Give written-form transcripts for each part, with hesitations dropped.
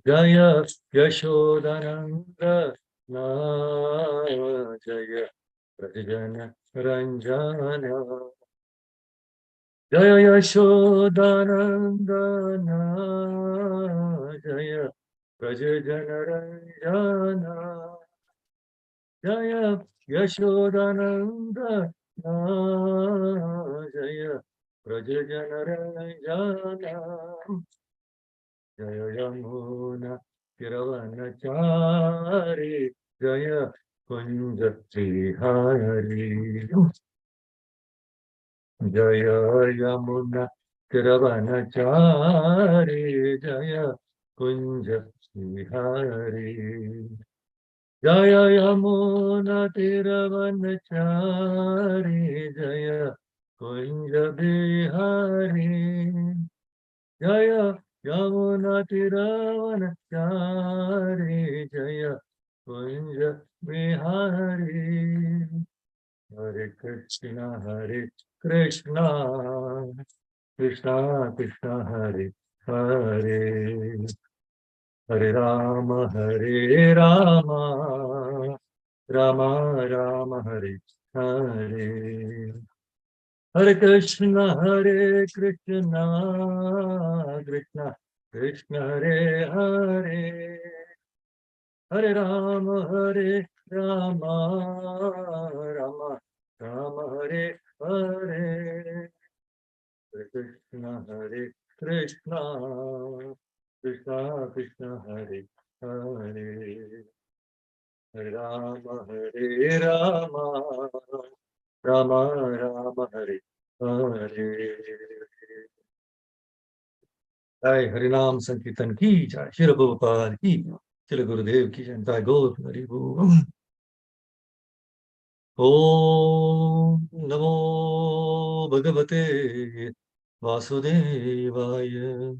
Jaya Yashodananda Jaya Prajana Ranjana Jaya Yashodananda Jaya Prajana Ranjana Jaya Yashodananda Jaya Prajana Ranjana Jaya Yamuna Kiravanachari Jaya Kunja Trihari Jaya Yamuna Kiravanachari Jaya Kunja Trihari Jaya Yamuna Kiravanachari Jaya Kunja Bihari Jaya Yamuna Tiravanachari Jaya Kunja Vihari Hare Krishna Krishna Krishna Hare Hare Hare Rama Rama Rama Hare Hare Hare Krishna Krishna Krishna Hare Hare Hare Rama Rama Rama Hare Hare Hare Krishna Krishna Krishna Hare Hare Hare Rama Rama Rama Hare Hare Jai Harinam Sankirtan ki jai, Shri Prabhupada ki, Shri Gurudev ki jai, Jai Gaur Hari Bol. Om Namo Bhagavate Vasudevaya.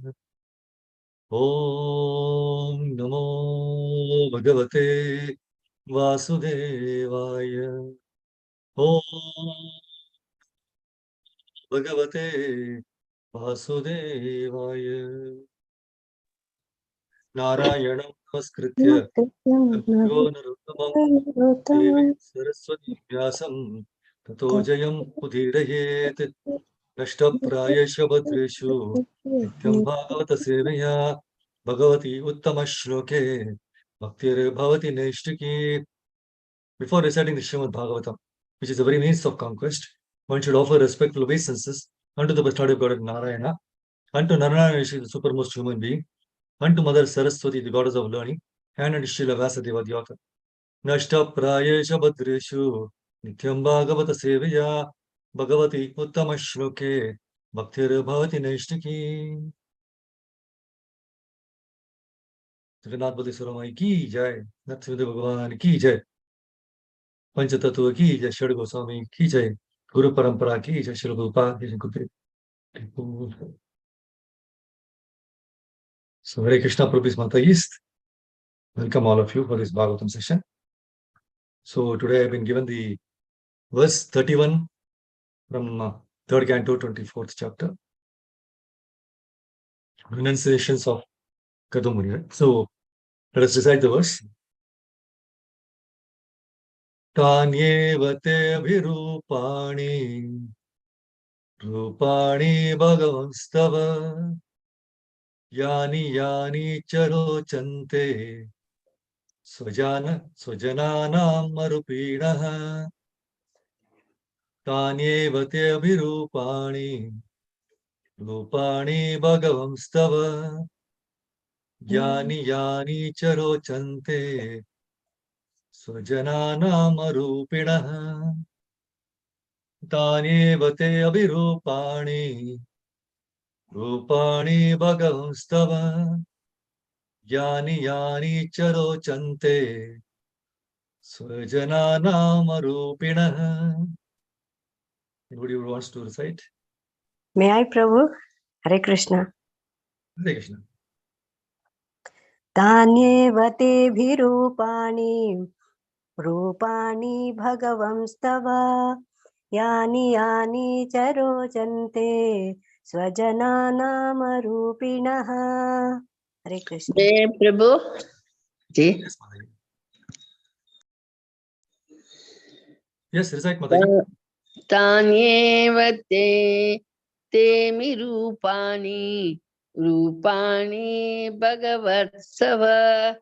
Om Namo Bhagavate Vasudevaya. Om Bhagavate Vasudevaya. Narayanam Namaskritya Yo Narottamam Devim Saraswati Vyasam Tato Jayam Udhirayet Nashtaprayesha Bhadreshu Nityam Bhagavata Sevaya Bhagavati Uttama Shloke Bhaktir Bhavati Neshtiki. Before reciting the Srimad Bhagavatam, which is a very means of conquest, one should offer respectful obeisances unto the bestowed God of Narayana, unto Narayana, the supermost human being, unto Mother Saraswati, the goddess of learning, and unto Srila Vyasadeva, the author. Nashta prayesha badreshu nityam bhagavata sevaya bhagavati uttama shloke bhaktir bhavati naishtiki. Jagannath Bali Suramai ki jai, Natsivida Bhagavan ki jai, Panchatattva ki jai, Shri Goswami ki jai, Guru Parampara ki jai, Shri Prabhupada ki jai. So Hare Krishna, Prabhu's Mata East. Welcome all of you for this Bhagavatam session. So today I've been given the verse 31 from 3rd Canto, 24th chapter. Renunciations of Kadamuni. Right? So let us recite the verse. Tanyevate abhirupani Rupani bhagavanstava Yani yani charocante Swajananam marupinaha Tanyevate abhirupani Rupani bhagavanstava Yani yani charocante Swajananam marupinaha Tanyevate abhirupani Rupani bhagavanstava Yani yani charocante Swajananam marupinaha. Anybody who wants to recite? May I, Prabhu? Hare Krishna. Hare Krishna. Tanyeva tebhirupani रूपाणि भगवंस्तव यानि यानि च रोचन्ते स्वजनानामरूपिणः. Hare Krishna. Jai Prabhu. Ji. Yes, Mataji. Yes, recite, Mataji. Tanyev te mirupani rupani bhagavatsava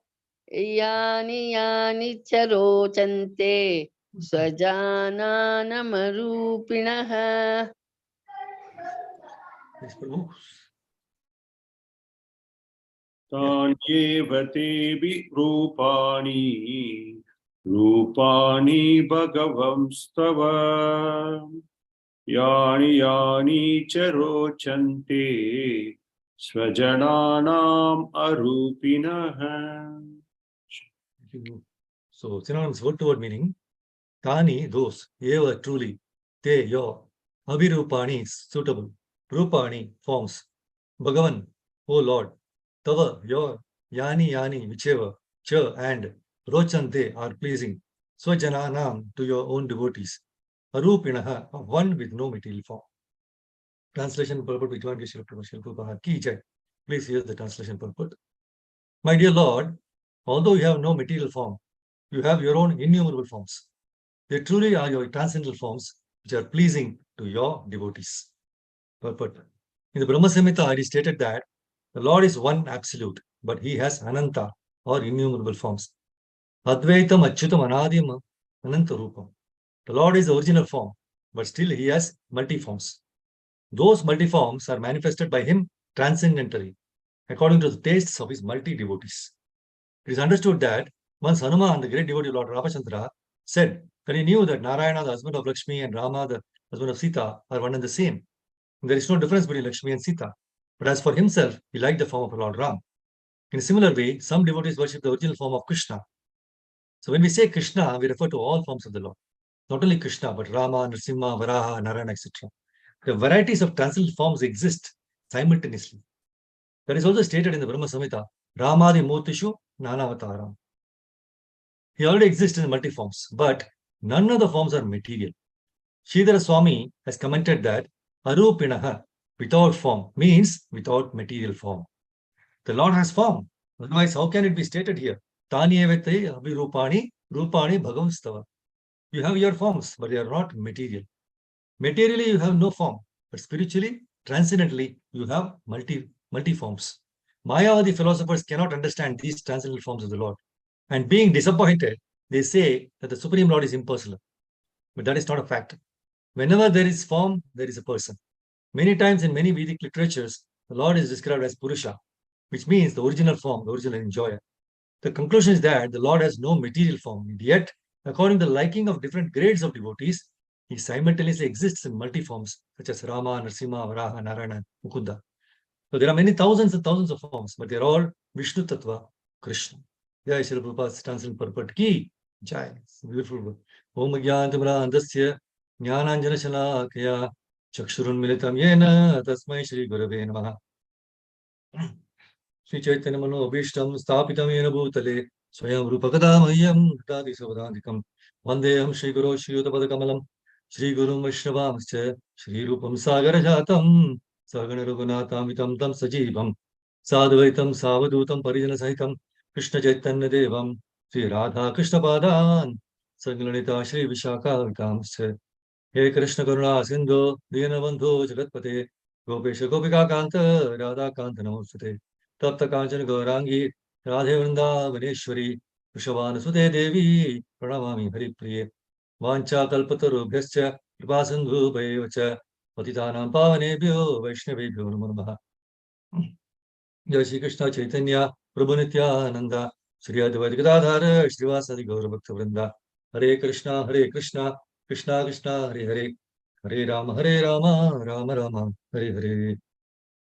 yani yani charochante swajananamarupinah. Yes, Prabhu. तान्येव तेऽपि रूपाणि रूपाणि भगवंस्तव यानि यानि च रोचन्ते स्वजनानाम् अरूपिणः. So, synonyms, word to word meaning. Tani, those, eva, truly, te, your, abhirupani, suitable, rupani, forms, Bhagavan, O Lord, tava, your, yani, yani, whichever, cha, and, rochante, are pleasing, swajananam, to your own devotees, arupinaha, of one with no material form. Translation purport, Vijwan Geshwar Prabhu Ki Jai. Please hear the translation purport. My dear Lord, although you have no material form, you have your own innumerable forms. They truly are your transcendental forms which are pleasing to your devotees. Purport. In the Brahma Samhita, it is stated that the Lord is one absolute, but he has ananta or innumerable forms. Advaitam Achyutam Anadim Ananta Rupam. The Lord is the original form, but still he has multi-forms. Those multi-forms are manifested by him transcendentally, according to the tastes of his multi-devotees. It is understood that once Hanuman, the great devotee of Lord Ramachandra, said that he knew that Narayana, the husband of Lakshmi, and Rama, the husband of Sita, are one and the same. And there is no difference between Lakshmi and Sita. But as for himself, he liked the form of Lord Ram. In a similar way, some devotees worship the original form of Krishna. So when we say Krishna, we refer to all forms of the Lord. Not only Krishna, but Rama, Nrsimha, Varaha, Narayana, etc. The varieties of transcendental forms exist simultaneously. That is also stated in the Brahma Samhita, Ramadi Motishu Nanavataram. He already exists in multi-forms, but none of the forms are material. Sridhara Swami has commented that Arupinaha, without form, means without material form. The Lord has form. Otherwise, how can it be stated here? Tanyevate abhirupani rupani bhagavastava. You have your forms, but they are not material. Materially, you have no form, but spiritually, transcendently, you have multi-forms. Mayavadi philosophers cannot understand these transcendental forms of the Lord. And being disappointed, they say that the Supreme Lord is impersonal. But that is not a fact. Whenever there is form, there is a person. Many times in many Vedic literatures, the Lord is described as Purusha, which means the original form, the original enjoyer. The conclusion is that the Lord has no material form, and yet, according to the liking of different grades of devotees, he simultaneously exists in multi-forms, such as Rama, Nrsimha, Varaha, Narayana, Mukunda. So there are many thousands and thousands of forms, but they're all Vishnu Tattva, Krishna. Jai Shri Prabhupada's transcendental purport ki Jai. Beautiful word. Om Gyantamrandasya Jnananjana Shalakaya Chakshurun Militam Yena Tasmai Shri Gurave Namaha. Shri Chaitanya Mano Abhishtam Stapitam Yena Bhutale Swayam Rupakada Mayam Dadi Savadandikam Vandeham Shri Guru Shri Utapad Shri Guru Vaishnavamscha Shri Rupam Sagar Jatam Sagana Raghunatamitam Tam Sajivam Sadvaitam Savadutam Parijana Sahitam Krishna Chaitanya Devam Shri Radha Krishna Padan Saglanita Shri Vishaka Vikamscha He Krishna Karuna Sindhu Dinabandhu Jagatpate Gopesha Gopika Kanta Radha Kanta Namostate Tapta Kanchana Gaurangi Radhe Vrindavaneshwari Vrishabhanu Sute Devi Pranamami Hari Priye Vancha Kalpatarubhyascha Kripasindhu Bhaivacha Patitanam Pavanebhyo Vaishnavebhyo Namo Namaha. Jai Shri Krishna Chaitanya Prabhu Nityananda Shri Advaita Gadadhara Srivasadi Gaura Bhakta Vrinda Hare Krishna Krishna Krishna Hare Hare Hare Rama Rama Rama Hare Hare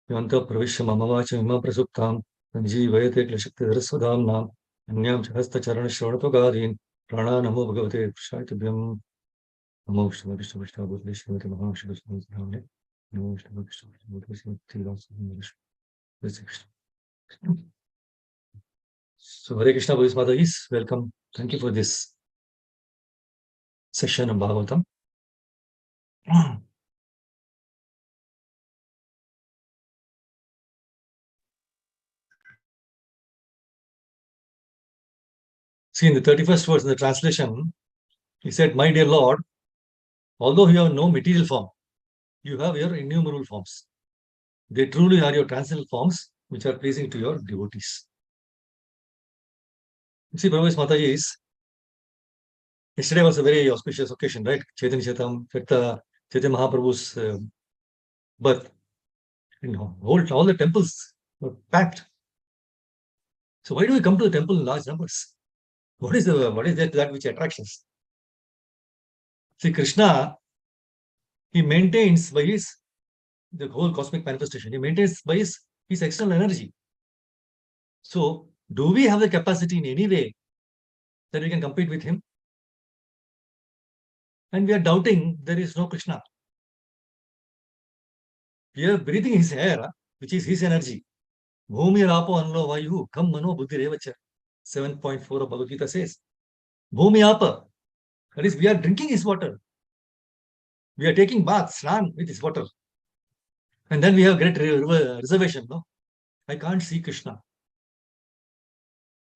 Yanta Pravishya Mama Vacha Mima Prasuptam Sanjeevayate Klashakti Dharasvadam Nam Anyam Chahasta Charana Shravanapagadin Prana Namo Bhagavate Prashaitabhyam Namo Vishnu Vishnu Vishnu Bhutale Shrimati Mahavishnu Vishnu Vishnu Namo Vishnu Vishnu Vishnu Bhutale Shrimati Vishnu. So Hare Krishna Bhagavad Mataji's welcome. Thank you for this session of Bhagavatam. See, in the 31st verse in the translation, he said, "My dear Lord, although you have no material form, you have your innumerable forms. They truly are your transcendental forms, which are pleasing to your devotees." See, Prabhu's Mataji is, yesterday was a very auspicious occasion, right? Chaitanya Chaitanya Mahaprabhu's birth. All the temples were packed. So why do we come to the temple in large numbers? What is that which attracts us? See, Krishna, he maintains by the whole cosmic manifestation, he maintains by his external energy. So, do we have the capacity in any way that we can compete with him? And we are doubting there is no Krishna. We are breathing his air, which is his energy. Bhumi Apo Anlo Vayu, Kam Mano Buddhi Revacha. 7.4 of Bhagavad Gita says, Bhumi Apa. That is, we are drinking his water. We are taking bath, snan with his water. And then we have great reservation. No, I can't see Krishna.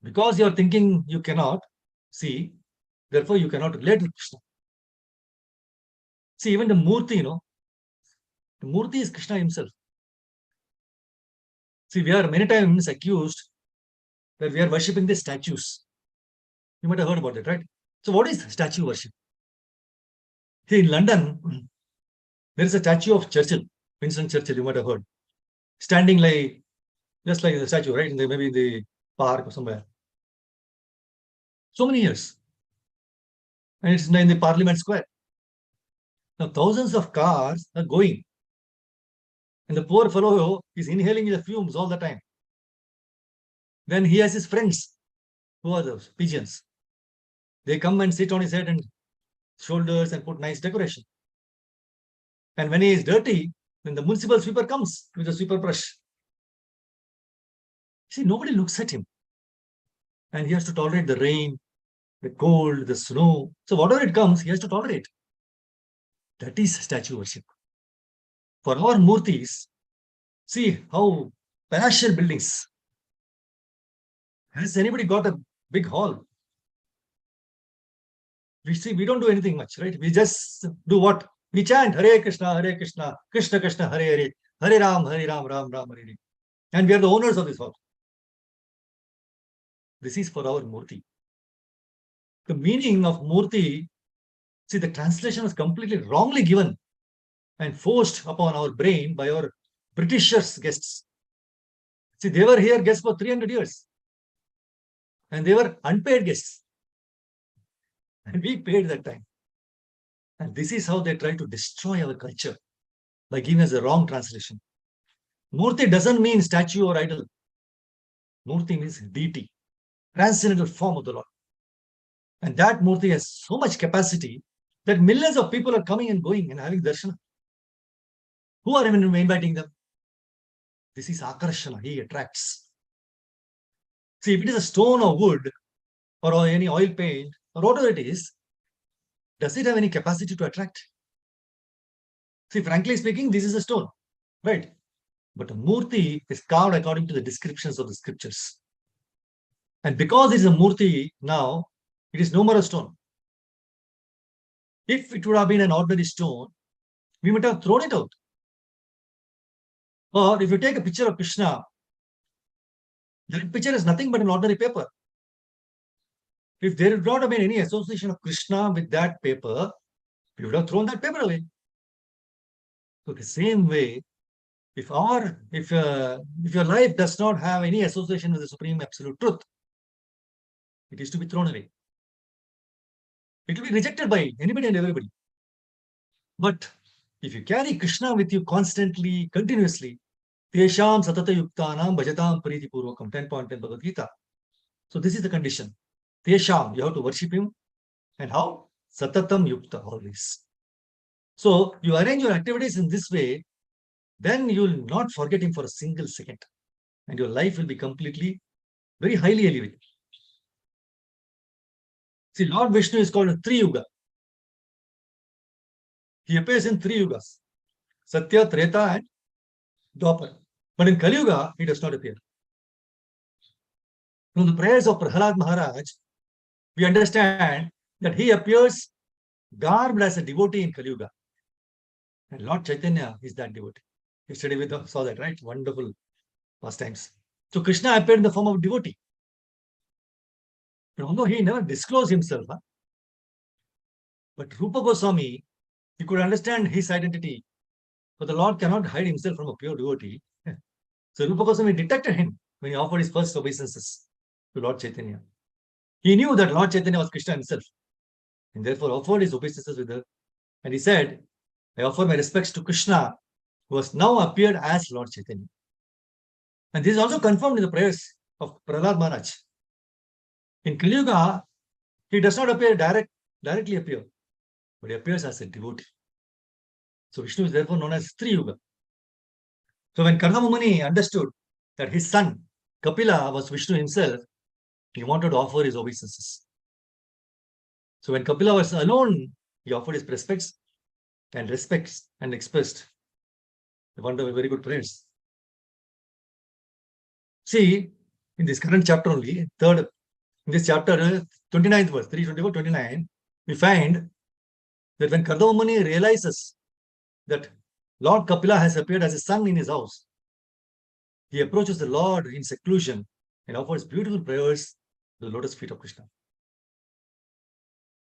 Because you are thinking you cannot see, therefore you cannot relate with Krishna. See, even the Murti, the Murti is Krishna himself. See, we are many times accused that we are worshipping the statues. You might have heard about that, right? So what is statue worship? Here in London, there is a statue of Churchill, Winston Churchill, you might have heard, standing like, just like the statue, right? Maybe in the park or somewhere. So many years. And it's in the Parliament Square. Now, thousands of cars are going. And the poor fellow is inhaling the fumes all the time. Then he has his friends. Who are those? Pigeons. They come and sit on his head and shoulders and put nice decoration. And when he is dirty, then the municipal sweeper comes with a sweeper brush. See, nobody looks at him. And he has to tolerate the rain, the cold, the snow. So whatever it comes, he has to tolerate. That is statue worship. For our murtis, see how palatial buildings. Has anybody got a big hall? We don't do anything much, right? We just do what? We chant Hare Krishna, Krishna Krishna, Hare Hare, Hare Ram, Ram Ram, Hare Hare. And we are the owners of this hall. This is for our Murti. The meaning of Murti, see, the translation was completely wrongly given and forced upon our brain by our Britishers guests. See, they were here guests for 300 years. And they were unpaid guests. And we paid that time. And this is how they try to destroy our culture by giving us a wrong translation. Murti doesn't mean statue or idol. Murti means deity, transcendental form of the Lord. And that Murti has so much capacity that millions of people are coming and going and having darshan. Who are even inviting them? This is Akarshana. He attracts. See, if it is a stone or wood or any oil paint or whatever it is, does it have any capacity to attract? See, frankly speaking, this is a stone, right? But a Murti is carved according to the descriptions of the scriptures. And because it is a Murti now, it is no more a stone. If it would have been an ordinary stone, we might have thrown it out. Or if you take a picture of Krishna, that picture is nothing but an ordinary paper. If there would not have been any association of Krishna with that paper, we would have thrown that paper away. So the same way, if your life does not have any association with the Supreme Absolute Truth, it is to be thrown away. It will be rejected by anybody and everybody. But if you carry Krishna with you constantly, continuously, Tesham Satata Yuktanam Bhajatam Priti Purvakam, 10.10 Bhagavad Gita. So this is the condition. Tesham, you have to worship him. And how? Satatam Yukta, always. So you arrange your activities in this way, then you will not forget him for a single second. And your life will be completely, very highly elevated. See, Lord Vishnu is called a Tri-Yuga. He appears in 3 yugas. Satya, Treta and Dwapar. But in Kali Yuga, he does not appear. From the prayers of Prahalad Maharaj, we understand that he appears garbed as a devotee in Kali Yuga. And Lord Chaitanya is that devotee. Yesterday we saw that, right? Wonderful pastimes. So Krishna appeared in the form of devotee. But although he never disclosed himself, but Rupa Goswami, he could understand his identity. But the Lord cannot hide himself from a pure devotee. So Rupa Goswami detected him when he offered his first obeisances to Lord Chaitanya. He knew that Lord Chaitanya was Krishna himself, and therefore offered his obeisances with her. And he said, I offer my respects to Krishna, who has now appeared as Lord Chaitanya. And this is also confirmed in the prayers of Prahlad Maharaj. In Kali Yuga, he does not directly appear, but he appears as a devotee. So Vishnu is therefore known as Sri Yuga. So when Kardama Muni understood that his son Kapila was Vishnu himself, he wanted to offer his obeisances. So when Kapila was alone, he offered his respects and expressed wonderful, very good prayers. See, in this current chapter only, in this chapter, 29th verse, 324-29, we find that when Kardama Muni realizes that Lord Kapila has appeared as a son in his house, he approaches the Lord in seclusion and offers beautiful prayers to the lotus feet of Krishna.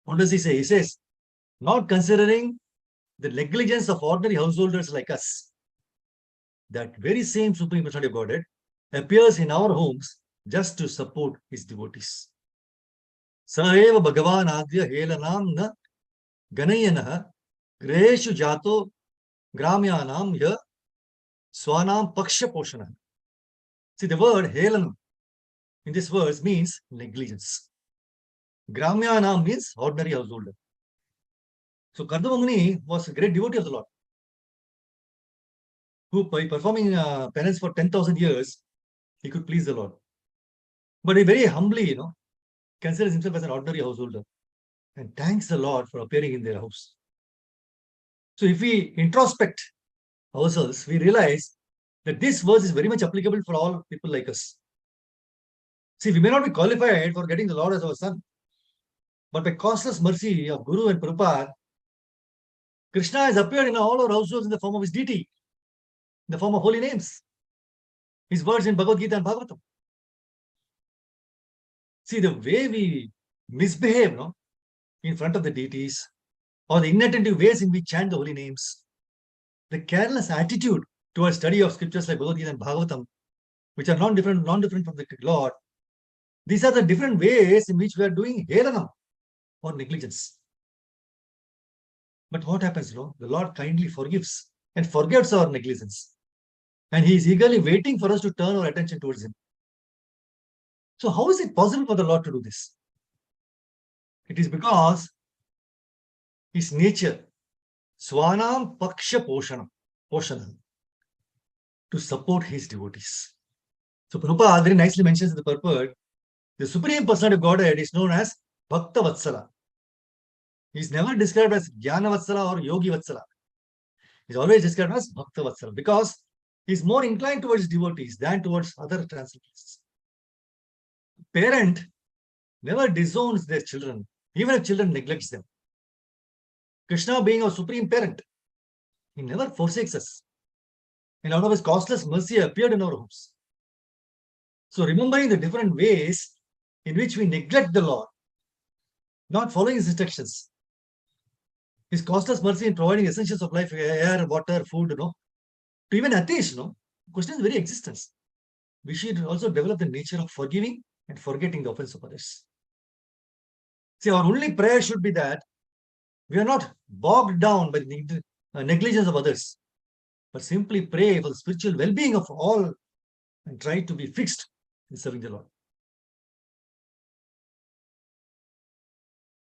What does he say? He says, not considering the negligence of ordinary householders like us, that very same Supreme Personality of Godhead appears in our homes just to support his devotees. Saeva Bhagavan Adya Helanam na Ganayana Greshu Jato Gramyanam ya Swanam Paksha Poshana. See, the word Helanam in this verse means negligence. Gramyanam means ordinary householder. So Kardama Muni was a great devotee of the Lord, who by performing penance for 10,000 years, he could please the Lord. But he very humbly, considers himself as an ordinary householder and thanks the Lord for appearing in their house. So if we introspect ourselves, we realize that this verse is very much applicable for all people like us. See, we may not be qualified for getting the Lord as our son, but by causeless mercy of Guru and Prabhupada, Krishna has appeared in all our households in the form of his deity, in the form of holy names, his words in Bhagavad Gita and Bhagavatam. See, the way we misbehave in front of the deities, or the inattentive ways in which we chant the holy names, the careless attitude towards study of scriptures like Bhagavad Gita and Bhagavatam, which are non-different from the Lord, these are the different ways in which we are doing helanam or negligence. But what happens, the Lord kindly forgives and forgets our negligence. And he is eagerly waiting for us to turn our attention towards him. So how is it possible for the Lord to do this? It is because his nature, Swanam Paksha Poshanam, to support his devotees. So Prabhupada very nicely mentions in the purport, the Supreme Personality of Godhead is known as Bhakta Vatsala. He is never described as Jnana Vatsala or Yogi Vatsala. He is always described as Bhakta Vatsala because he is more inclined towards devotees than towards other transcendents. Parent never disowns their children, even if children neglects them. Krishna being our supreme parent, he never forsakes us. And out of his causeless mercy appeared in our homes. So remembering the different ways in which we neglect the Lord, not following his instructions, his causeless mercy in providing essentials of life, air, water, food, to even atheists, question is very existence. We should also develop the nature of forgiving and forgetting the offense of others. See, our only prayer should be that we are not bogged down by the negligence of others, but simply pray for the spiritual well-being of all and try to be fixed in serving the Lord.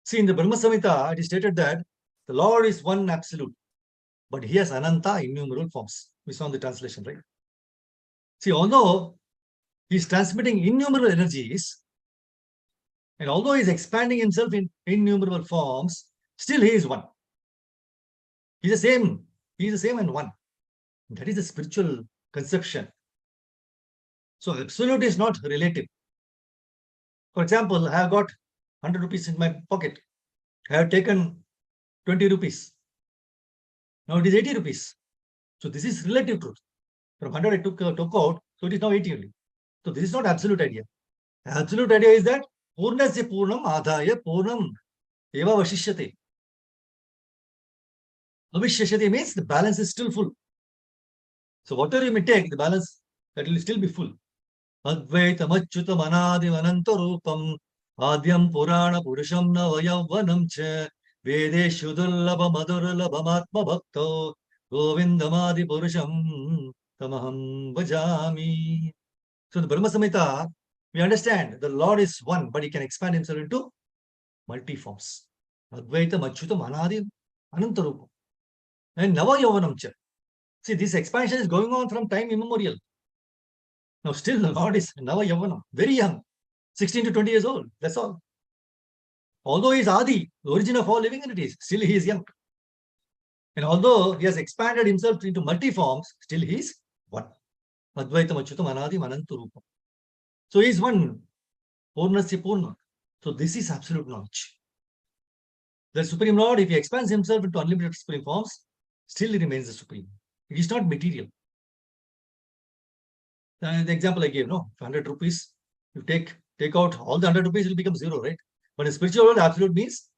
See, in the Brahma Samhita, it is stated that the Lord is one absolute, but he has ananta, innumerable forms. We saw in the translation, right? See, although he is transmitting innumerable energies, and although he is expanding himself in innumerable forms, still he is one. He is the same. He is the same and one. That is the spiritual conception. So absolute is not relative. For example, I have got 100 rupees in my pocket. I have taken 20 rupees. Now it is 80 rupees. So this is relative truth. From 100 I took out, so it is now 80 only. So this is not absolute idea. Absolute idea is that Purnasya Purnam Adhaya Purnam Eva Vashishyate. Avishyate means the balance is still full. So whatever you may take, the balance, that will still be full. Advaitam Achyutam Anadim Anantarupam Adyam Purana Purusham Navayavvanam Cha Vedeshu Dullabham Adurlabham Atma Bhakto Govindamadi Purusham Tamaham Vajami. So in the Brahma Samhita, we understand the Lord is one, but he can expand himself into multi-forms. Advaitam Achyutam Anadim Anantarupam and Navayavanam Cha. See, this expansion is going on from time immemorial. Now, still the Lord is Navayavanam, very young, 16 to 20 years old. That's all. Although he is Adi, the origin of all living entities, still he is young. And although he has expanded himself into multi-forms, still he is one. Advaitam Achyutam Anadim Anantarupam. So he is one. Purnasya Purna. So this is absolute knowledge. The Supreme Lord, if he expands himself into unlimited supreme forms, still he remains the Supreme. It is not material. The example I gave, no, 100 rupees, you take out all the 100 rupees, it will become zero, right? But in spiritual world, absolute means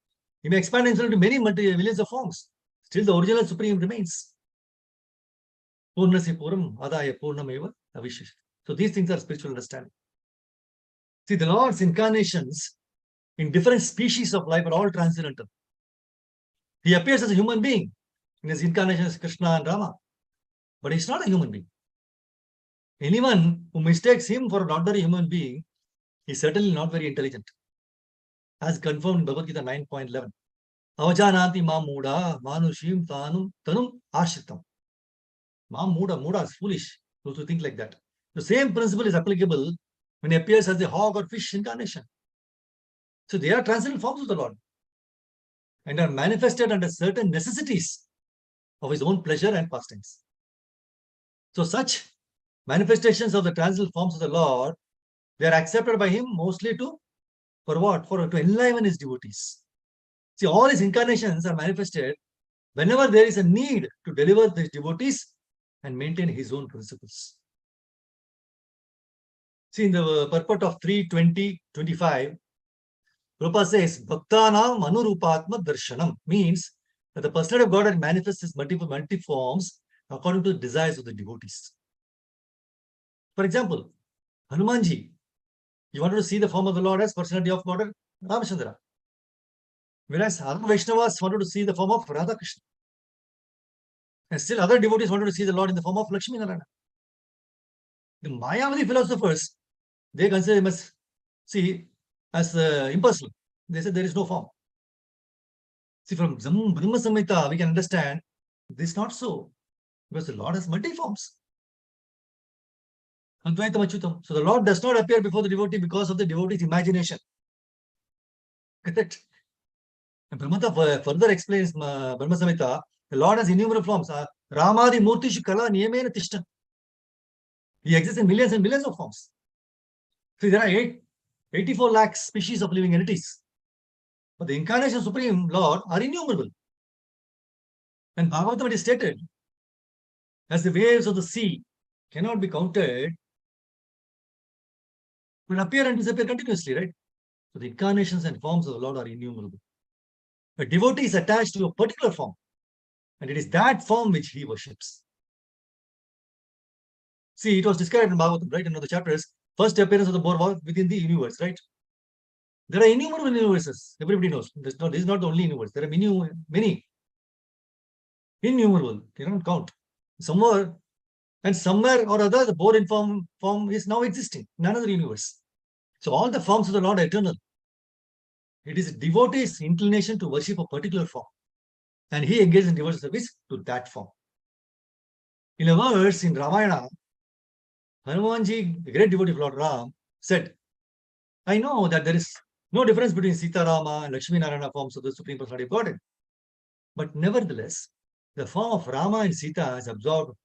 he may expand himself into many millions of forms. Still the original Supreme remains. Purnasya Puram Adaya Purnameva Avishesh. So these things are spiritual understanding. See, the Lord's incarnations in different species of life are all transcendental. He appears as a human being in his incarnation as Krishna and Rama, but he's not a human being. Anyone who mistakes him for an ordinary human being is certainly not very intelligent, as confirmed in Bhagavad Gita 9.11. Avajananti Mamuda Manushim Tanum Ashritam. Muda is foolish, those who think like that. The same principle is applicable when he appears as a hog or fish incarnation. So they are transcendental forms of the Lord and are manifested under certain necessities of his own pleasure and pastimes. So such manifestations of the transcendental forms of the Lord, they are accepted by him mostly for what? To enliven his devotees. See, all his incarnations are manifested whenever there is a need to deliver his devotees and maintain his own principles. See, in the purport of 3:20:25, Prabhupada says, Bhaktanam Anurupatma Darshanam means that the personality of God manifests his multiple forms according to the desires of the devotees. For example, Hanumanji, you wanted to see the form of the Lord as personality of God Ramachandra. Whereas other Vaishnavas wanted to see the form of Radha Krishna. And still other devotees wanted to see the Lord in the form of Lakshmi Narayana. The Mayavadi philosophers, they consider him as impersonal. They said there is no form. See, from Brahma Samhita, we can understand this is not so, because the Lord has multi-forms. Advaitam Achyutam. So the Lord does not appear before the devotee because of the devotee's imagination. Correct? And Brahmata further explains Brahma Samhita, the Lord has innumerable forms. Ramadi Murtishu Kala Niyamena Tishta. He exists in millions and millions of forms. See, there are 84 lakh species of living entities. But the incarnation of Supreme Lord are innumerable. And Bhagavatam is stated, as the waves of the sea cannot be counted, will appear and disappear continuously, right? So the incarnations and forms of the Lord are innumerable. A devotee is attached to a particular form, and it is that form which he worships. See, it was described in Bhagavatam, right? In the chapters, first appearance of the Borva within the universe, right? There are innumerable universes. Everybody knows. This is not the only universe. There are many. Innumerable. You cannot count. Somewhere or other, the Born form is now existing in another universe. So all the forms of the Lord are eternal. It is a devotee's inclination to worship a particular form. And he engages in devotional service to that form. In a verse in Ramayana, Hanumanji, the great devotee of Lord Ram, said, I know that there is no difference between Sita Rama and Lakshmi Narayana forms of the Supreme Personality of Godhead. But nevertheless, the form of Rama and Sita has absorbed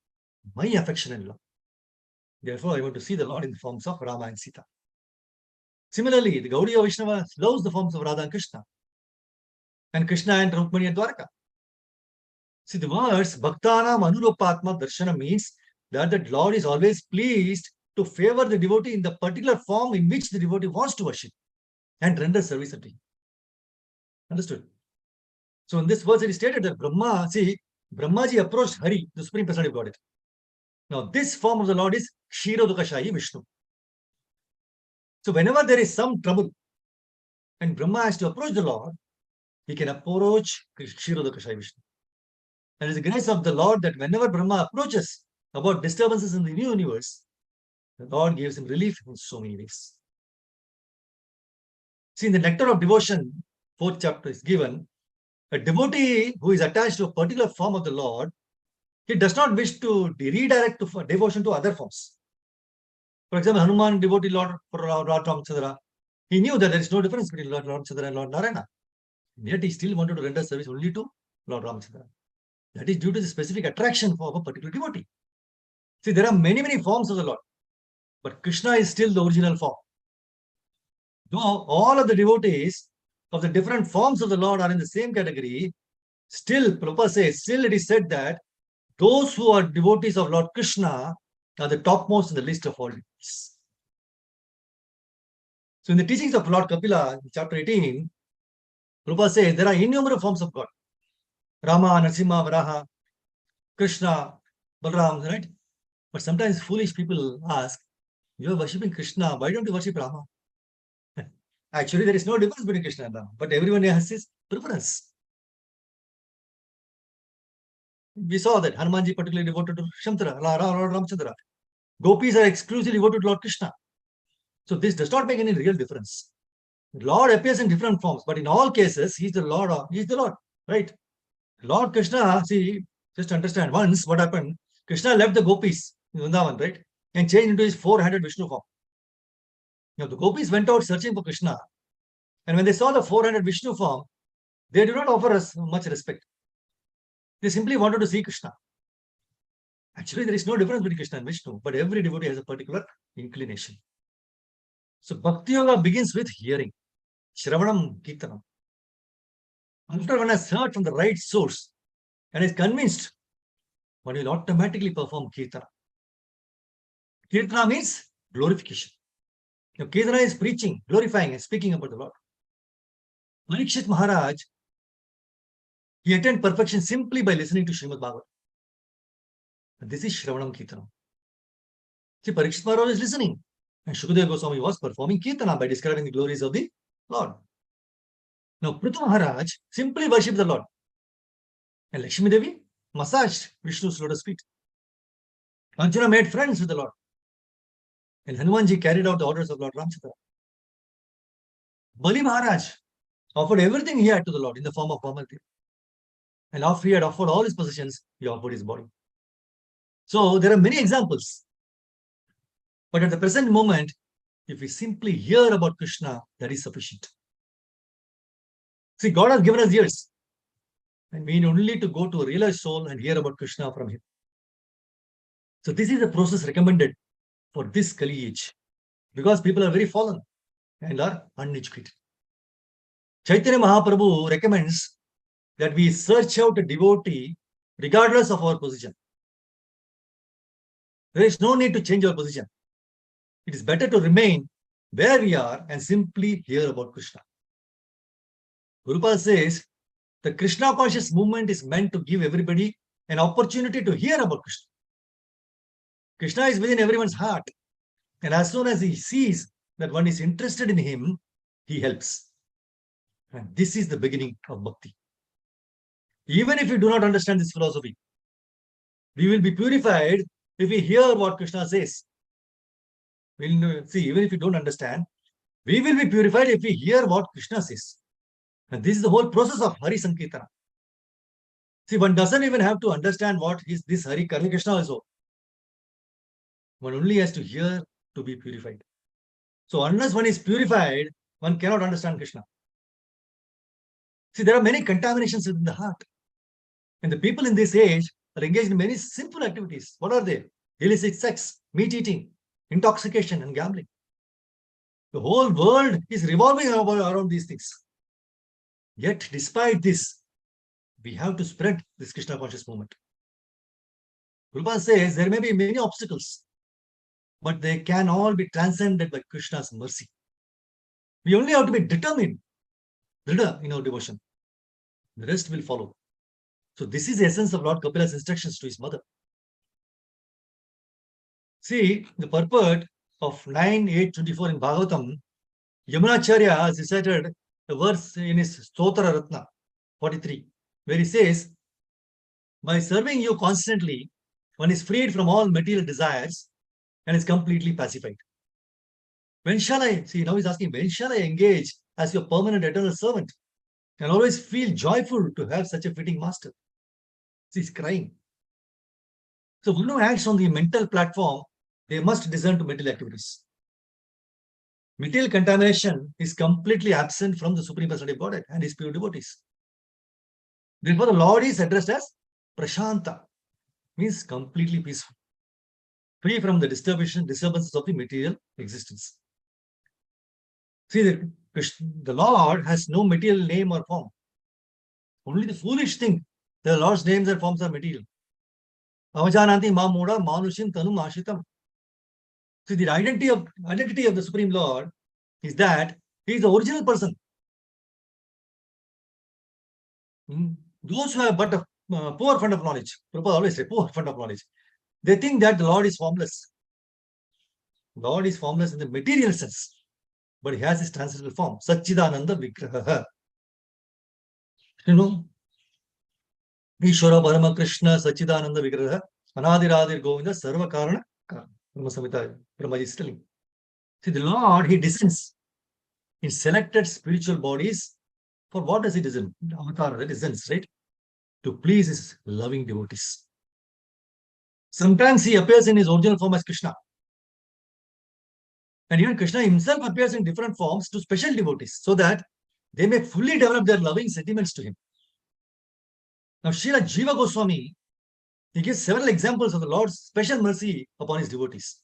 my affection and love. Therefore, I want to see the Lord in the forms of Rama and Sita. Similarly, the Gaudiya Vaishnava loves the forms of Radha and Krishna and Rukmani and Dwarka. See, the words Bhaktanam Anurupatma Darshana means that the Lord is always pleased to favor the devotee in the particular form in which the devotee wants to worship and render service unto him. Understood? So in this verse it is stated that Brahmaji approached Hari, the Supreme Personality of Godhead. Now this form of the Lord is Kshirodukashayi Vishnu. So whenever there is some trouble and Brahma has to approach the Lord, he can approach Kshirodukashayi Vishnu. And it is the grace of the Lord that whenever Brahma approaches about disturbances in the new universe, the Lord gives him relief in so many ways. See, in the Nectar of Devotion, 4th chapter is given, a devotee who is attached to a particular form of the Lord, he does not wish to redirect devotion to other forms. For example, Hanuman devoted Lord for Lord Ramachandra. He knew that there is no difference between Lord Ramachandra and Lord Narayana. Yet he still wanted to render service only to Lord Ramachandra. That is due to the specific attraction for a particular devotee. See, there are many, many forms of the Lord, but Krishna is still the original form. Though all of the devotees of the different forms of the Lord are in the same category, still, Prabhupada says, still it is said that those who are devotees of Lord Krishna are the topmost in the list of all devotees. So in the teachings of Lord Kapila, chapter 18, Prabhupada says there are innumerable forms of God. Rama, Narasimha, Varaha, Krishna, Balaram, right? But sometimes foolish people ask, you are worshipping Krishna, why don't you worship Rama? Actually, there is no difference between Krishna and Rama, but everyone has his preference. We saw that Hanumanji particularly devoted to Shamtara, Lord Ramachandra. Gopis are exclusively devoted to Lord Krishna. So this does not make any real difference. The Lord appears in different forms, but in all cases, He is the Lord, right? Lord Krishna, see, just understand, once what happened, Krishna left the gopis in Vrindavan, right? And changed into his 400 Vishnu form. Now the gopis went out searching for Krishna. And when they saw the 400 Vishnu form, they did not offer us much respect. They simply wanted to see Krishna. Actually, there is no difference between Krishna and Vishnu, but every devotee has a particular inclination. So Bhakti Yoga begins with hearing. Shravanam Kirtanam. After one has heard from the right source and is convinced, one will automatically perform Kirtana. Kirtana means glorification. Now, Kirtana is preaching, glorifying, and speaking about the Lord. Parikshit Maharaj, he attained perfection simply by listening to Srimad Bhagavatam. This is Shravanam Kirtanam. See, Parikshit Maharaj is listening, and Shukadeva Goswami was performing Kirtana by describing the glories of the Lord. Now, Prithu Maharaj simply worshipped the Lord, and Lakshmi Devi massaged Vishnu's lotus feet. Arjuna made friends with the Lord, and Hanumanji carried out the orders of Lord Ramachandra. Bali Maharaj offered everything he had to the Lord in the form of Vamandev. And after he had offered all his possessions, he offered his body. So there are many examples. But at the present moment, if we simply hear about Krishna, that is sufficient. See, God has given us ears. And we need only to go to a realized soul and hear about Krishna from him. So this is the process recommended for this Kali age. Because people are very fallen and are uneducated. Chaitanya Mahaprabhu recommends that we search out a devotee regardless of our position. There is no need to change our position. It is better to remain where we are and simply hear about Krishna. Gurupada says, the Krishna conscious movement is meant to give everybody an opportunity to hear about Krishna. Krishna is within everyone's heart. And as soon as he sees that one is interested in him, he helps. And this is the beginning of bhakti. Even if we do not understand this philosophy, we will be purified if we hear what Krishna says. We'll see, even if we don't understand, we will be purified if we hear what Krishna says. And this is the whole process of Hari Sankirtana. See, one doesn't even have to understand what is this Hari Karni Krishna also. One only has to hear to be purified. So unless one is purified, one cannot understand Krishna. See, there are many contaminations within the heart. And the people in this age are engaged in many sinful activities. What are they? Illicit sex, meat eating, intoxication, and gambling. The whole world is revolving around these things. Yet, despite this, we have to spread this Krishna conscious movement. Prabhupada says there may be many obstacles, but they can all be transcended by Krishna's mercy. We only have to be determined in our devotion. The rest will follow. So this is the essence of Lord Kapila's instructions to his mother. See, the purport of 9.8.24 in Bhagavatam, Yamunacharya has recited a verse in his Stotra Ratna 43, where he says, by serving you constantly, one is freed from all material desires and is completely pacified. When shall I, see, now he's asking, when shall I engage as your permanent eternal servant and always feel joyful to have such a fitting master? See, he's crying. So one who acts on the mental platform, they must discern to mental activities. Material contamination is completely absent from the Supreme Personality of Godhead and his pure devotees. Therefore, the Lord is addressed as Prashanta, means completely peaceful, free from the disturbances of the material existence. See, the Lord has no material name or form. Only the foolish think the Lord's names and forms are material. Avajananti mamuda manushim tanum ashitam. See, the identity of the Supreme Lord is that he is the original person. Those who have but a poor fund of knowledge, Prabhupada always say, poor fund of knowledge, they think that the Lord is formless. Lord is formless in the material sense, but he has his transcendental form, Satchidananda Vigraha. Ishvara Parama Krishna Satchidananda Vigraha, Anadiradir Govinda Sarva Karana. Brahmaji is telling. See, the Lord, he descends in selected spiritual bodies. For what does he descend? Avatar, that descends, right? To please his loving devotees. Sometimes he appears in his original form as Krishna. And even Krishna himself appears in different forms to special devotees so that they may fully develop their loving sentiments to him. Now, Srila Jiva Goswami, he gives several examples of the Lord's special mercy upon his devotees.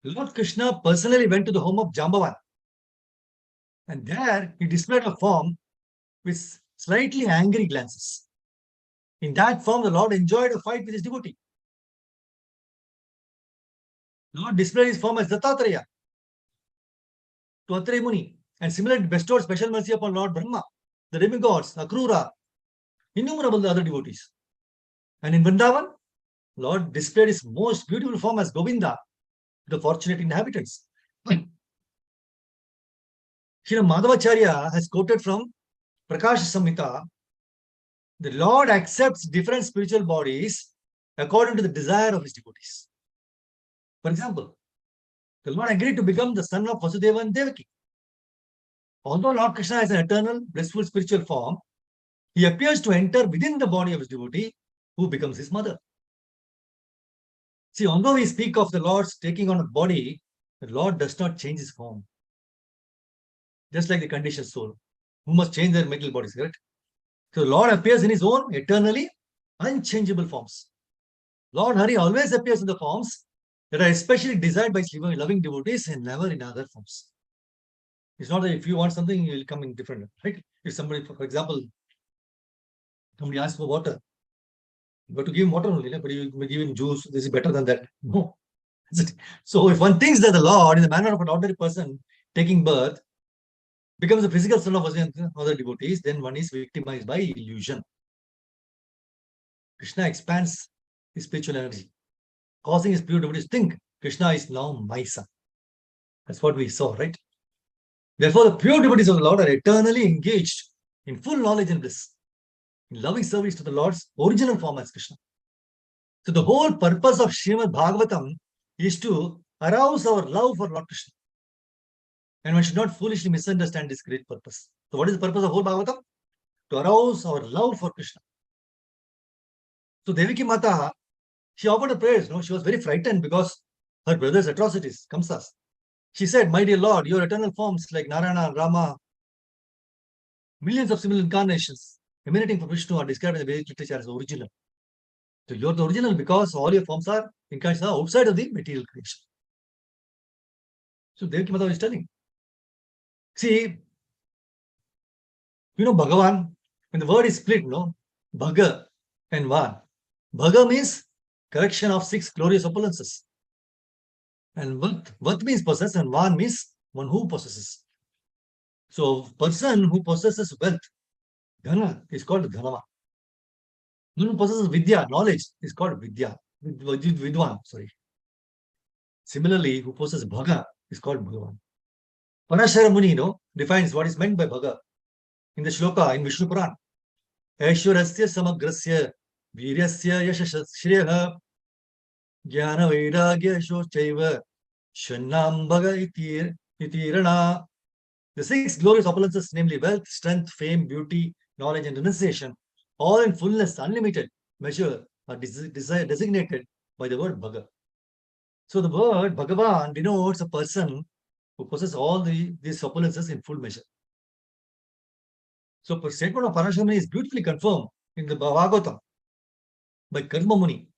Lord Krishna personally went to the home of Jambavan. And there he displayed a form with slightly angry glances. In that form, the Lord enjoyed a fight with his devotee. Lord displayed his form as Dattatreya to Atreya Muni, and similarly bestowed special mercy upon Lord Brahma, the demigods, Akrura, innumerable other devotees. And in Vrindavan, Lord displayed his most beautiful form as Govinda to the fortunate inhabitants. Srila Madhavacharya has quoted from Prakash Samhita, the Lord accepts different spiritual bodies according to the desire of his devotees. For example, the Lord agreed to become the son of Vasudeva and Devaki. Although Lord Krishna has an eternal, blissful spiritual form, he appears to enter within the body of his devotee, who becomes his mother. See, although we speak of the Lord's taking on a body, the Lord does not change his form. Just like the conditioned soul, who must change their material bodies, correct? So the Lord appears in his own eternally unchangeable forms. Lord Hari always appears in the forms that are especially desired by his loving devotees and never in other forms. It's not that if you want something, you will come in different, right? If somebody, for example, somebody asks for water, you have to give him water only, but you may give him juice, this is better than that. No. So if one thinks that the Lord, in the manner of an ordinary person taking birth, becomes a physical son of other devotees, then one is victimized by illusion. Krishna expands his spiritual energy, causing his pure devotees to think Krishna is now my son. That's what we saw, right? Therefore, the pure devotees of the Lord are eternally engaged in full knowledge and bliss, in loving service to the Lord's original form as Krishna. So the whole purpose of Srimad Bhagavatam is to arouse our love for Lord Krishna. And one should not foolishly misunderstand this great purpose. So what is the purpose of whole Bhagavatam? To arouse our love for Krishna. So Devaki Mata, she offered a prayer. She was very frightened because her brother's atrocities, Kamsa's. She said, my dear Lord, your eternal forms like Narayana, Rama, millions of similar incarnations emanating from Vishnu are described in the Vedic literature as original. So you're the original because all your forms are incarnations outside of the material creation. So Devaki Mata is telling. See, Bhagavan, when the word is split, no, Bhaga and Van. Bhaga means correction of 6 glorious opulences. And Vat means possess, and Van means one who possesses. So person who possesses wealth, Dhana, is called Dhanava. One who possesses Vidya, knowledge, is called Vidya. Vidwan, sorry. Similarly, who possesses Bhaga is called Bhagavan. Parashara Muni, defines what is meant by Bhaga in the shloka in Vishnu Puran. Aishwarasya samagrasya viryasya yashashriyaha jnana vairagya shochaiva shannam bhaga itirana. The 6 glorious opulences, namely wealth, strength, fame, beauty, knowledge, and renunciation, all in fullness, unlimited measure, are designated by the word Bhaga. So the word Bhagavan denotes a person who possesses all these opulences in full measure. So the statement of Parashara is beautifully confirmed in the Bhagavatam by Karma Muni.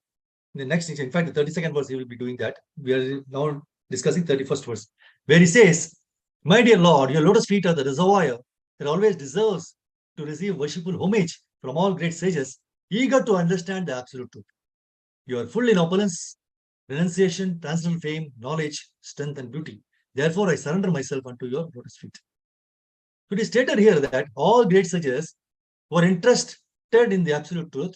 In the next, in fact, the 32nd verse, he will be doing that. We are now discussing 31st verse, where he says, "My dear Lord, your lotus feet are the reservoir that always deserves to receive worshipful homage from all great sages, eager to understand the absolute truth. You are full in opulence, renunciation, transcendental fame, knowledge, strength, and beauty. Therefore, I surrender myself unto your lotus feet." So it is stated here that all great sages who are interested in the absolute truth,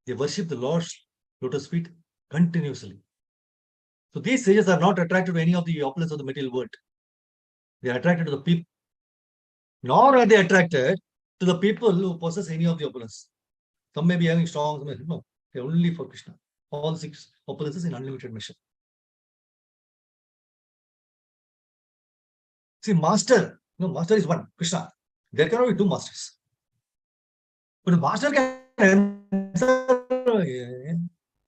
they worship the Lord's lotus feet continuously. So these sages are not attracted to any of the opulence of the material world. They are attracted to the people. Nor are they attracted to the people who possess any of the opulence. Some may be having strong, some may, no. They are only for Krishna. All 6 opulences in unlimited measure. See, master is one, Krishna. There cannot be 2 masters. But the master can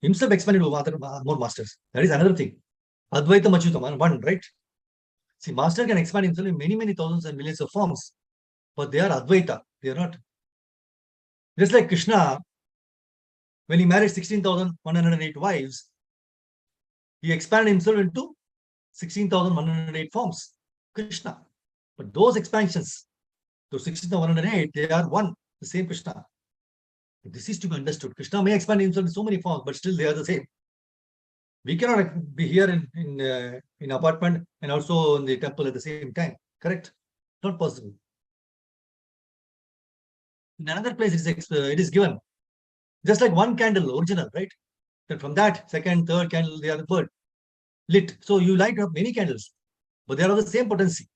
himself expand into more masters. That is another thing. Advaita Achyutam, one, right? See, master can expand himself in many, many thousands and millions of forms, but they are Advaita. They are not. Just like Krishna, when he married 16,108 wives, he expanded himself into 16,108 forms. Krishna. But those expansions, those 16,108, they are one, the same Krishna. This is to be understood. Krishna may expand himself in so many forms, but still they are the same. We cannot be here in apartment and also in the temple at the same time. Correct? Not possible. In another place, it is given. Just like one candle, original, right? Then from that, second, third candle, they are burnt, lit. So you light up many candles, but they are of the same potency.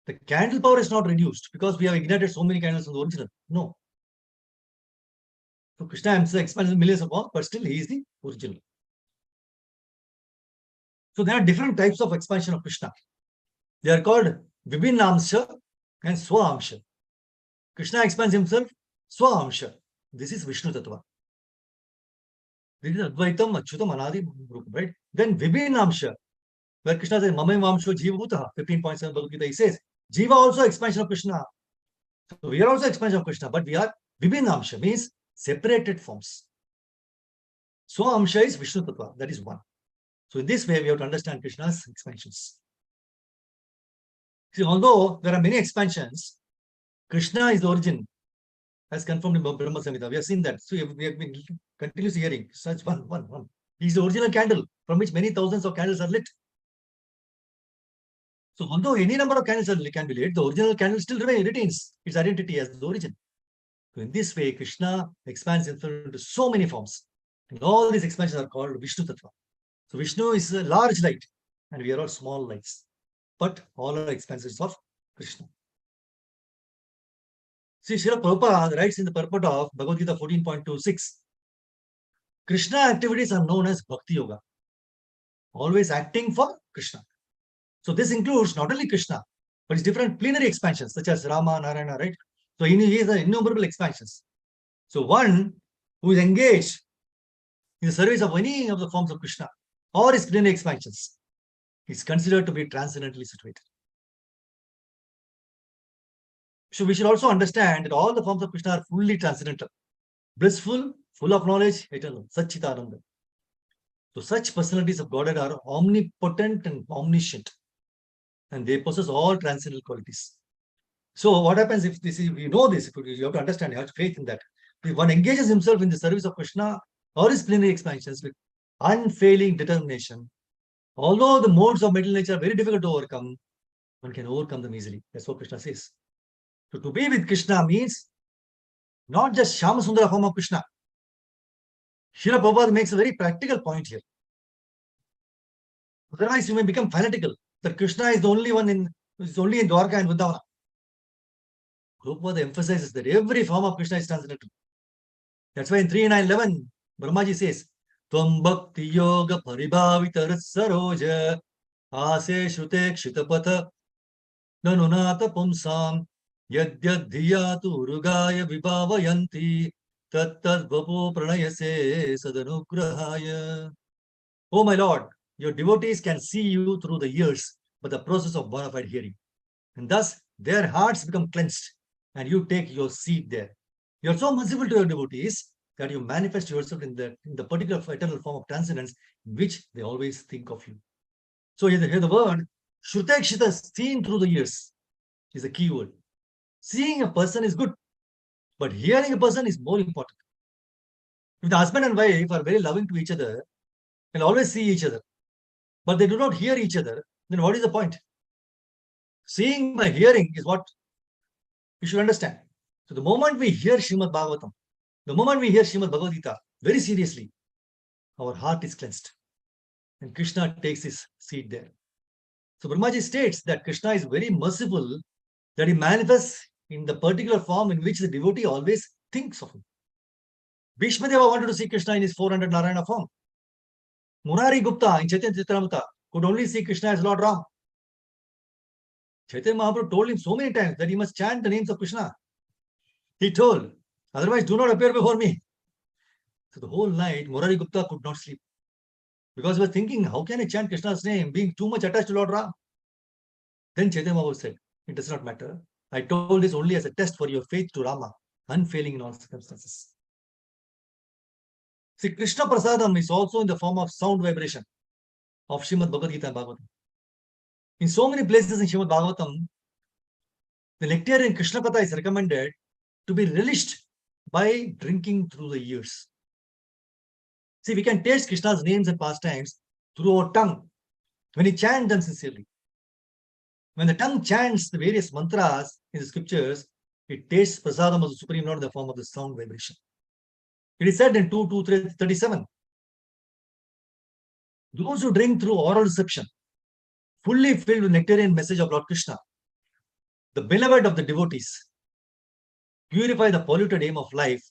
The candle power is not reduced because we have ignited so many candles from the original. No. So Krishna himself expands millions of forms, but still he is the original. So there are different types of expansion of Krishna. They are called Vibhinnamsha and Swaamsha. Krishna expands himself Swaamsha. This is Vishnu Tattva. This is Advaitam, Achyutam, Anadi, right? Then Vibhinnamsha, where Krishna says, Mamai Vamsho Jiva Bhutaha, 15.7 Bhagavad Gita, he says, Jiva also expansion of Krishna. So we are also expansion of Krishna, but we are Vibhinnamsha, means separated forms. Swaamsha is Vishnu Tattva, that is one. So in this way, we have to understand Krishna's expansions. See, although there are many expansions, Krishna is the origin, as confirmed in Brahma Samhita. We have seen that. So we have been continuously hearing such one. He is the original candle from which many thousands of candles are lit. So although any number of candles can be lit, the original candle still retains its identity as the origin. So in this way, Krishna expands himself into so many forms. And all these expansions are called Vishnu Tattva. So Vishnu is a large light and we are all small lights. But all are expansions of Krishna. See, Srila Prabhupada writes in the purport of Bhagavad Gita 14.26, Krishna activities are known as Bhakti Yoga. Always acting for Krishna. So this includes not only Krishna, but its different plenary expansions such as Rama, Narayana, right? So he has innumerable expansions. So one who is engaged in the service of any of the forms of Krishna or his plenary expansions is considered to be transcendently situated. So we should also understand that all the forms of Krishna are fully transcendental, blissful, full of knowledge, eternal, Satchitananda. So such personalities of Godhead are omnipotent and omniscient. and they possess all transcendental qualities. So what happens if this is, we know this, you have to understand, you have faith in that. If one engages himself in the service of Krishna or his plenary expansions with unfailing determination, although the modes of mental nature are very difficult to overcome, one can overcome them easily. That's what Krishna says. So to be with Krishna means not just Shama Sundara form of Krishna. Srila Prabhupada makes a very practical point here. Otherwise, you may become fanatical that Krishna is the only one is only in Dwarka and Vrindavan. Prabhupada emphasizes that every form of Krishna is transcendental. That's why in 3.9.11, Brahmaji says, Tvam bhakti yoga paribhavitarat saroja ase shrute kshitapatha nanunata pumsam yadyad dhiyatu urugaya vibhavayanti tattad vapo pranayase sadanugrahaya. Oh my Lord, your devotees can see you through the years by the process of bona fide hearing. And thus their hearts become cleansed and you take your seat there. You are so merciful to your devotees that you manifest yourself in the particular eternal form of transcendence in which they always think of you. So here the word Shrutekshita, seen through the years, is a key word. Seeing a person is good, but hearing a person is more important. If the husband and wife are very loving to each other and always see each other, but they do not hear each other, then what is the point? Seeing by hearing is what you should understand. So the moment we hear Srimad Bhagavatam, the moment we hear Srimad Bhagavad Gita very seriously, our heart is cleansed and Krishna takes his seat there. So Brahmaji states that Krishna is very merciful, that he manifests in the particular form in which the devotee always thinks of him. Bhishmadeva wanted to see Krishna in his 400 Narayana form. Murari Gupta in Chaitanya Charitamrita could only see Krishna as Lord Ram. Chaitanya Mahaprabhu told him so many times that he must chant the names of Krishna. He told, otherwise do not appear before me. So the whole night, Murari Gupta could not sleep because he was thinking, how can I chant Krishna's name, being too much attached to Lord Ram? Then Chaitanya Mahaprabhu said, it does not matter. I told this only as a test for your faith to Rama, unfailing in all circumstances. See, Krishna Prasadam is also in the form of sound vibration of Srimad Bhagavad Gita and Bhagavatam. In so many places in Srimad Bhagavatam, the nectar in Krishna Katha is recommended to be relished by drinking through the ears. See, we can taste Krishna's names and pastimes through our tongue when we chant them sincerely. When the tongue chants the various mantras in the scriptures, it tastes prasadam of the Supreme Lord in the form of the sound vibration. It is said in 2:37. Those who drink through oral reception, fully filled with nectarian message of Lord Krishna, the beloved of the devotees, purify the polluted aim of life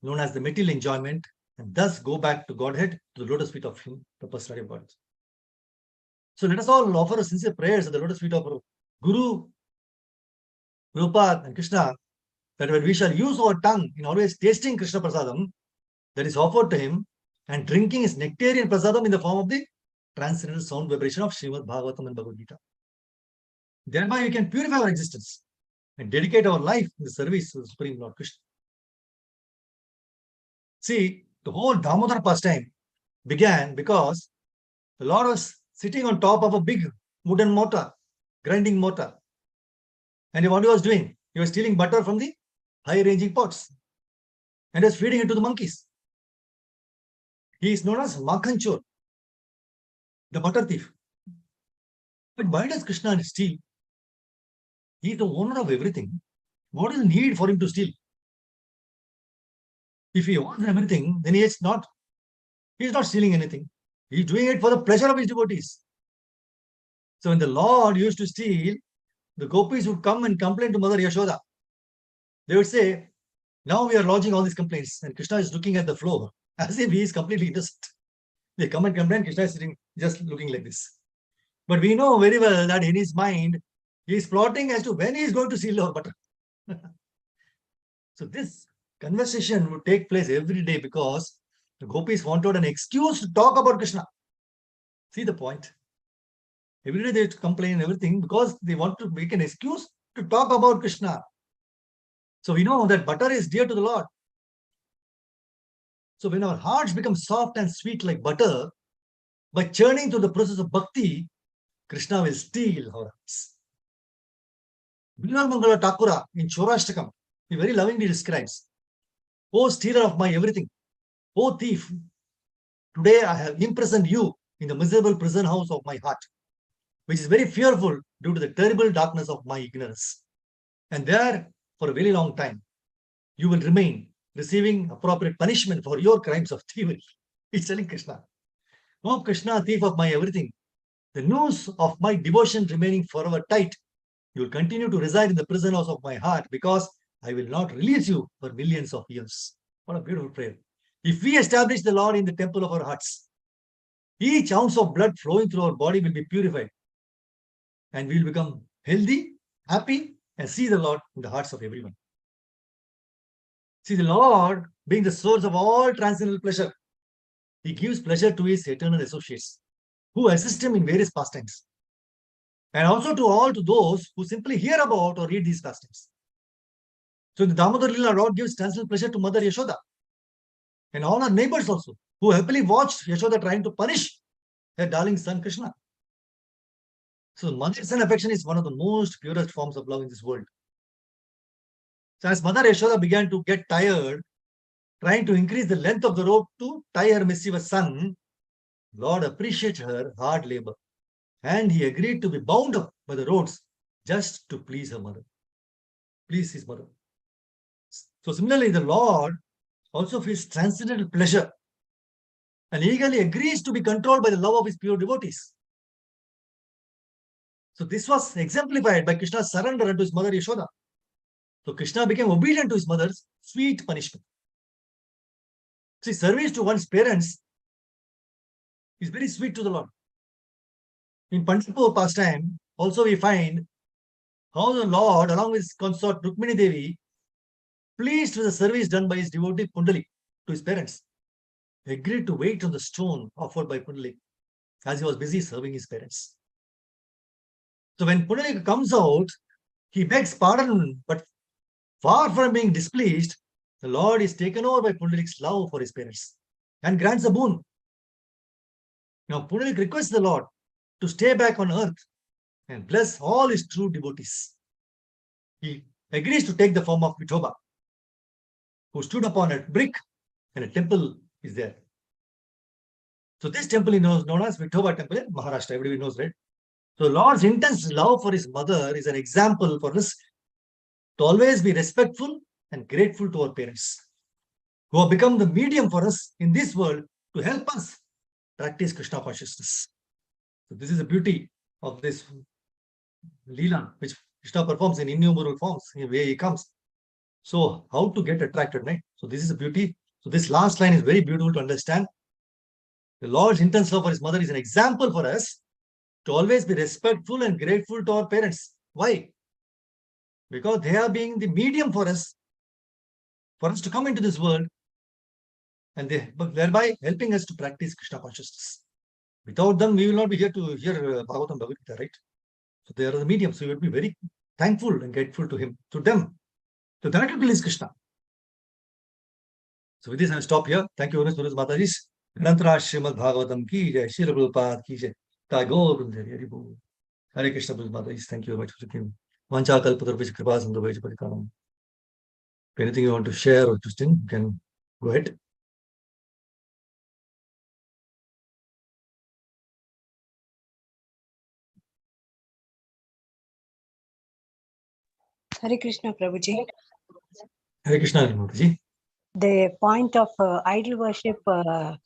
known as the material enjoyment and thus go back to Godhead, to the lotus feet of Him, the personality of God. So let us all offer a sincere prayers at the lotus feet of Guru, Prabhupada and Krishna, that when we shall use our tongue in always tasting Krishna Prasadam that is offered to him and drinking his nectarian Prasadam in the form of the transcendental sound vibration of Srimad Bhagavatam and Bhagavad Gita. Thereby we can purify our existence and dedicate our life in the service of the Supreme Lord Krishna. See, the whole Damodar pastime began because the Lord was sitting on top of a big wooden mortar, grinding mortar. And what he was doing? He was stealing butter from the high-ranging pots and was feeding it to the monkeys. He is known as Makhanchor, the butter thief. But why does Krishna steal? He is the owner of everything. What is the need for him to steal? If he owns everything, then he is not stealing anything. He is doing it for the pleasure of his devotees. So when the Lord used to steal, the gopis would come and complain to Mother Yashoda. They would say, now we are lodging all these complaints and Krishna is looking at the floor as if he is completely innocent. They come and complain, Krishna is sitting just looking like this. But we know very well that in his mind, he is plotting as to when he is going to steal our butter. So this conversation would take place every day because the gopis wanted an excuse to talk about Krishna. See the point? Every day they complain everything because they want to make an excuse to talk about Krishna. So we know that butter is dear to the Lord. So when our hearts become soft and sweet like butter, by churning through the process of bhakti, Krishna will steal our hearts. Vinal Mangala Thakura in Chorashtakam, he very lovingly describes, "O stealer of my everything, O thief, today I have imprisoned you in the miserable prison house of my heart, which is very fearful due to the terrible darkness of my ignorance. And there, for a very long time, you will remain, receiving appropriate punishment for your crimes of thievery." He's telling Krishna, "Oh Krishna, thief of my everything, the noose of my devotion remaining forever tight, you will continue to reside in the prison house of my heart because I will not release you for millions of years." What a beautiful prayer. If we establish the Lord in the temple of our hearts, each ounce of blood flowing through our body will be purified and we will become healthy, happy, and see the Lord in the hearts of everyone. See, the Lord being the source of all transcendental pleasure, he gives pleasure to his eternal associates who assist him in various pastimes, and also to those who simply hear about or read these pastimes. So the Damodar Lila, Lord gives transcendental pleasure to Mother Yashoda and all our neighbors also, who happily watched Yashoda trying to punish her darling son Krishna. So mother-son affection is one of the most purest forms of love in this world. So as Mother Yashoda began to get tired, trying to increase the length of the rope to tie her mischievous son, Lord appreciated her hard labor, and he agreed to be bound up by the ropes just to please her mother, please his mother. So similarly, the Lord also feels transcendental pleasure and eagerly agrees to be controlled by the love of his pure devotees. So this was exemplified by Krishna's surrender unto his mother Yashoda. So Krishna became obedient to his mother's sweet punishment. See, service to one's parents is very sweet to the Lord. In Panditpur pastime, also we find how the Lord, along with his consort Rukmini Devi, pleased with the service done by his devotee Pundalik to his parents, agreed to wait on the stone offered by Pundalik as he was busy serving his parents. So when Pundalik comes out, he begs pardon, but far from being displeased, the Lord is taken over by Pundalik's love for his parents and grants a boon. Now Pundalik requests the Lord to stay back on earth and bless all his true devotees. He agrees to take the form of Vithoba, who stood upon a brick, and a temple is there. So this temple is known as Vithoba temple in Maharashtra. Everybody knows, right? So Lord's intense love for his mother is an example for us to always be respectful and grateful to our parents, who have become the medium for us in this world to help us practice Krishna consciousness. So this is the beauty of this Leela, which Krishna performs in innumerable forms, in where he comes. So how to get attracted, right? So this is the beauty. So this last line is very beautiful to understand. The Lord's intense love for his mother is an example for us to always be respectful and grateful to our parents. Why? Because they are being the medium for us to come into this world, and thereby helping us to practice Krishna consciousness. Without them, we will not be here to hear Bhagavatam, Bhagavad Gita, right? So they are the medium. So we will be very thankful and grateful to him, to them. So that will please Krishna. So with this, I will stop here. Thank you very much, Mataji. Anantara Srimad Bhagavatam ki jai, Srila Prabhupada ki jai. Tagore Vrinda, Hare Krishna, Mataji. Thank you very much for the Vancha Kalpatarvich Kripa Sandhavich Parikanam. If anything you want to share or Justin, you can go ahead. Hare Krishna, Prabhuji. Hare Krishna, Mataji. The point of idol worship, the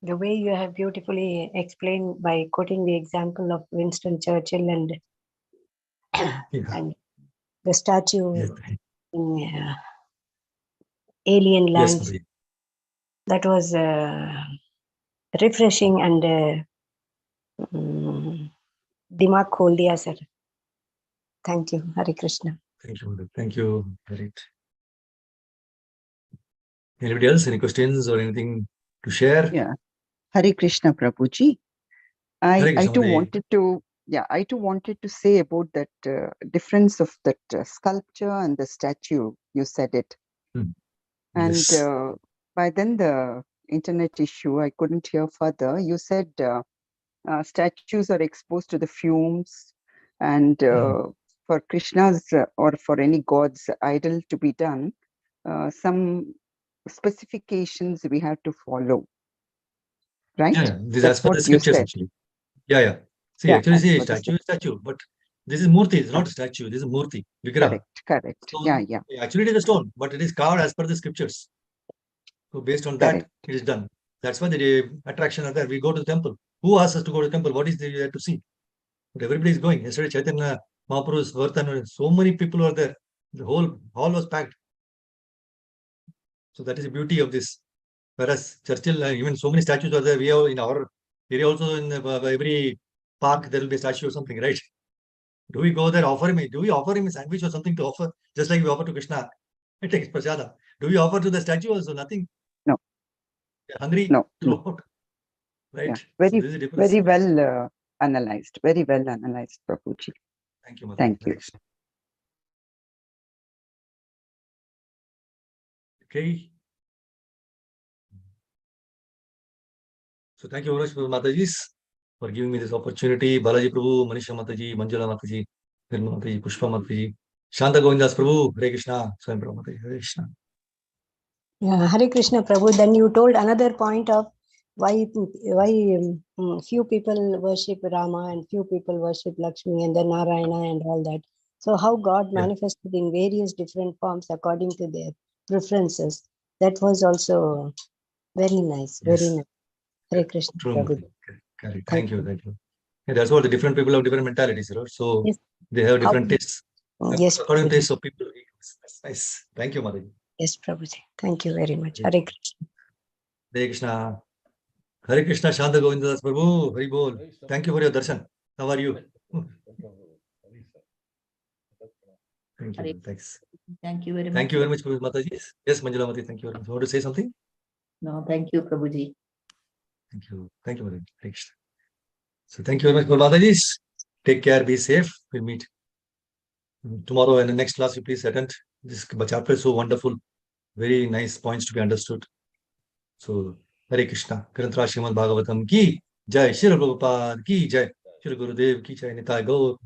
way you have beautifully explained by quoting the example of Winston Churchill and the statue in alien lands, that was refreshing and Dimag khol diya, sir. Thank you. Hare Krishna. Thank you. Thank you. Great. Anybody else? Any questions or anything to share? Yeah. Hare Krishna, Prabhuji. I too wanted to say about that difference of that sculpture and the statue. You said it. Hmm. And Yes. by then the internet issue. I couldn't hear further. You said statues are exposed to the fumes, and for Krishna's or for any god's idol to be done, some specifications we have to follow. Right? Yeah, this That's as per what the you scriptures said. actually. Yeah. See, Yeah, actually, as see, per the statue is statue, but this is murti. It's not a statue. This is murti, vigraha. Correct. So, Yeah. actually, it is a stone, but it is carved as per the scriptures. So, based on that, Correct. it is done. That's why the attraction are there. We go to the temple. Who asks us to go to the temple? What is there to see? But everybody is going. Yesterday, Chaitanya Mahaprabhu's birth, and so many people were there. The whole hall was packed. So that is the beauty of this. Whereas Churchill, even so many statues are there. We have in our area also, in every park there will be a statue or something, right? Do we go there, offer him? Do we offer him a sandwich or something to offer? Just like we offer to Krishna. It takes prasada. Do we offer to the statue also? Nothing. No. They're hungry. No. Right. Yeah. So Very, this is the difference. very well analyzed. Very well analyzed, Prabhuji. Thank you, Mother. Thank you. Okay. So thank you very much, Matajis, for giving me this opportunity. Balaji Prabhu, Manisha Mataji, Manjula Mataji, Nirma Mataji, Pushpa Mataji, Shanta Govindas Prabhu, Hare Krishna, Swayam Prabhu Mataji, Hare Krishna. Yeah, Hare Krishna, Prabhu. Then you told another point of why few people worship Rama and few people worship Lakshmi and then Narayana and all that. So how God manifested in various different forms according to their preferences. That was also very nice. Very nice. Hare Krishna, True, Prabhu. correct. Thank you. Yeah, that's what the different people have different mentalities, right? So Yes. they have different tastes. Yes, According to tastes of people. That's nice. Thank you, Mataji. yes, Prabhuji. Thank you very much. Hare Krishna. Hare Krishna. Hare Krishna, Shanta Govindas Prabhu, Hari Bol. Thank you for your darshan. How are you? Thank you. Thanks. Thank you very much. Thank you very much, Mataji. Yes, Manjula Mati, thank you very much. You want to say something? No, thank you, Prabhuji. Thank you. Thank you, Mataji. Thanks. So thank you very much, Mataji. Take care, be safe. We'll meet tomorrow in the next class. You please attend. This chapter is so wonderful. Very nice points to be understood. So, Hare Krishna. Granthra Srimad Bhagavatam ki Jai. Shri Prabhupada ki Jai. Shri Gurudev ki Jai. Nitai Gaur.